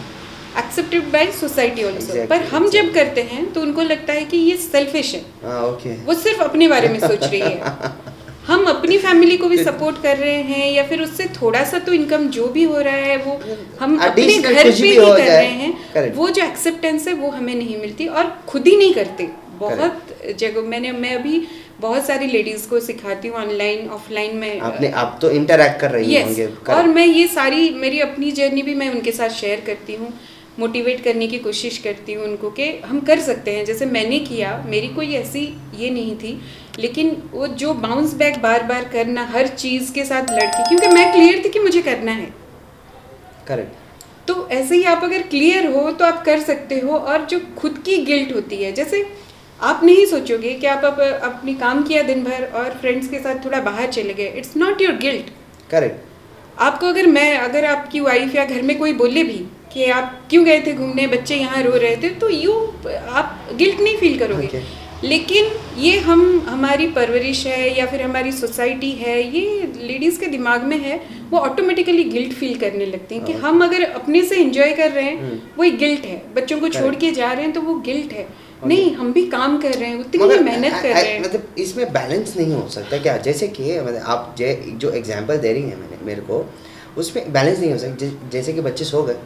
Accepted by society also. Exactly, पर हम जब exactly. करते हैं तो उनको लगता है कि ये सेल्फिश है, ओके वो सिर्फ अपने बारे में सोच रही है। हम अपनी फैमिली को भी सपोर्ट कर रहे हैं या फिर उससे थोड़ा सा तो इनकम जो भी हो रहा है वो हम अपने Additional घर कुछ पे भी ही हो कर जाए। रहे हैं। Correct. वो जो एक्सेप्टेंस है वो हमें नहीं मिलती और खुद ही नहीं करते। बहुत जगह मैं अभी बहुत सारी लेडीज को सिखाती हूँ, ऑनलाइन ऑफलाइन में। आपने आप तो इंटरैक्ट कर रही Yes. होंगे। और मैं ये सारी मेरी अपनी जर्नी भी मैं उनके साथ शेयर करती हूँ, मोटिवेट करने की कोशिश करती हूँ उनको कि हम कर सकते हैं। जैसे मैंने किया, मेरी कोई ऐसी ये नहीं थी, लेकिन वो जो बाउंस बैक बार बार करना हर चीज़ के साथ लड़के, क्योंकि मैं क्लियर थी कि मुझे करना है। करेक्ट। तो ऐसे ही आप अगर क्लियर हो तो आप कर सकते हो। और जो खुद की गिल्ट होती है, जैसे आप नहीं सोचोगे कि आप अपनी काम किया दिन भर और फ्रेंड्स के साथ थोड़ा बाहर चले गए, it's not your guilt. Correct. आपको अगर आपकी वाइफ या घर में कोई बोले भी कि आप क्यों गए थे घूमने, बच्चे यहाँ रो रहे थे, तो आप गिल्ट नहीं फील करोगे। Okay. लेकिन ये हमारी परवरिश है या फिर हमारी सोसाइटी है, ये लेडीज़ के दिमाग में है, वो ऑटोमेटिकली गिल्ट फील करने लगती हैं कि हम अगर अपने से एंजॉय कर रहे हैं वो एक गिल्ट है, बच्चों को छोड़ के जा रहे हैं तो वो गिल्ट है। नहीं, हम भी काम कर रहे हैं, उतनी ही मेहनत कर रहे हैं। मतलब इसमें बैलेंस नहीं हो सकता क्या? जैसे कि मतलब आप जो एग्जांपल दे रही हैं मेरे को, उसमें बैलेंस नहीं हो सकता। जैसे कि बच्चे सो गए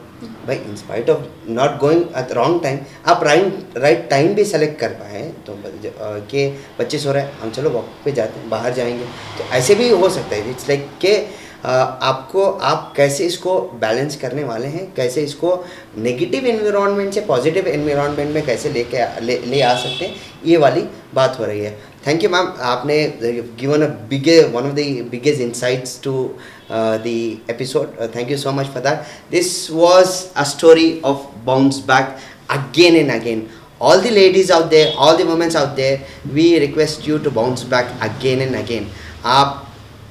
भाई, in spite of not going at wrong time, आप राइट टाइम भी सेलेक्ट कर पाए तो कि बच्चे सो रहे हैं, हम चलो वॉक पे जाते हैं, बाहर जाएंगे, तो ऐसे भी हो सकता है। इट्स लाइक कि आप कैसे इसको बैलेंस करने वाले हैं, कैसे इसको नेगेटिव एनवायरनमेंट से पॉजिटिव एनवायरनमेंट में कैसे ले आ सकते हैं, ये वाली बात हो रही है। थैंक यू मैम, आपने given one of the biggest insights to the episode. Thank you so much for that. This was a story of bounce back again and again. All the ladies out there, all the women out there, we request you to bounce back again and again.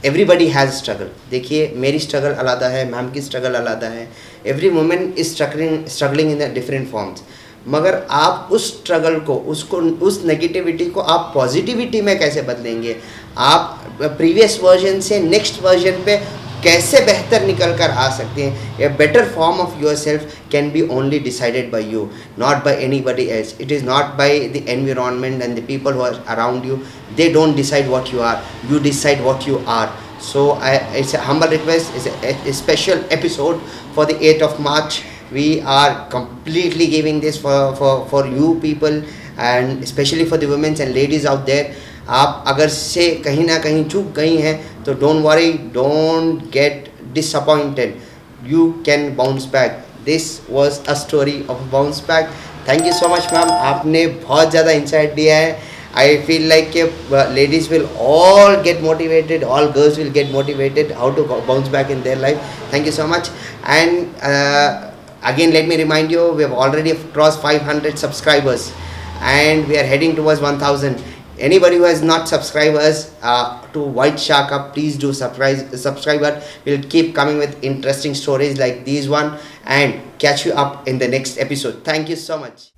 Everybody has struggle. देखिए, मेरी struggle अलग है, मैम की struggle अलग है. Every woman is struggling in the different forms. मगर आप उस स्ट्रगल को, उस नेगेटिविटी को आप पॉजिटिविटी में कैसे बदलेंगे, आप प्रीवियस वर्जन से नेक्स्ट वर्जन पे कैसे बेहतर निकल कर आ सकते हैं। A better form of yourself can be only decided by you, not by anybody else. It is not by the environment and the people who are around you. They don't decide what you are, you decide what you are. So it's a humble request, it's a special episode for the 8th of March. We are completely giving this for you people, and especially for the women and ladies out there. आप अगर से कहीं ना कहीं चूक गई हैं तो don't worry, don't get disappointed, you can bounce back. This was a story of bounce back. Thank you so much ma'am, आपने बहुत ज़्यादा इंसाइट दिया है I feel like ladies will all get motivated, all girls will get motivated how to bounce back in their life. Thank you so much. And again, let me remind you, we have already crossed 500 subscribers and we are heading towards 1000. Anybody who has not subscribed us to White Shark Up, please do subscribe. We'll keep coming with interesting stories like these one and catch you up in the next episode. Thank you so much.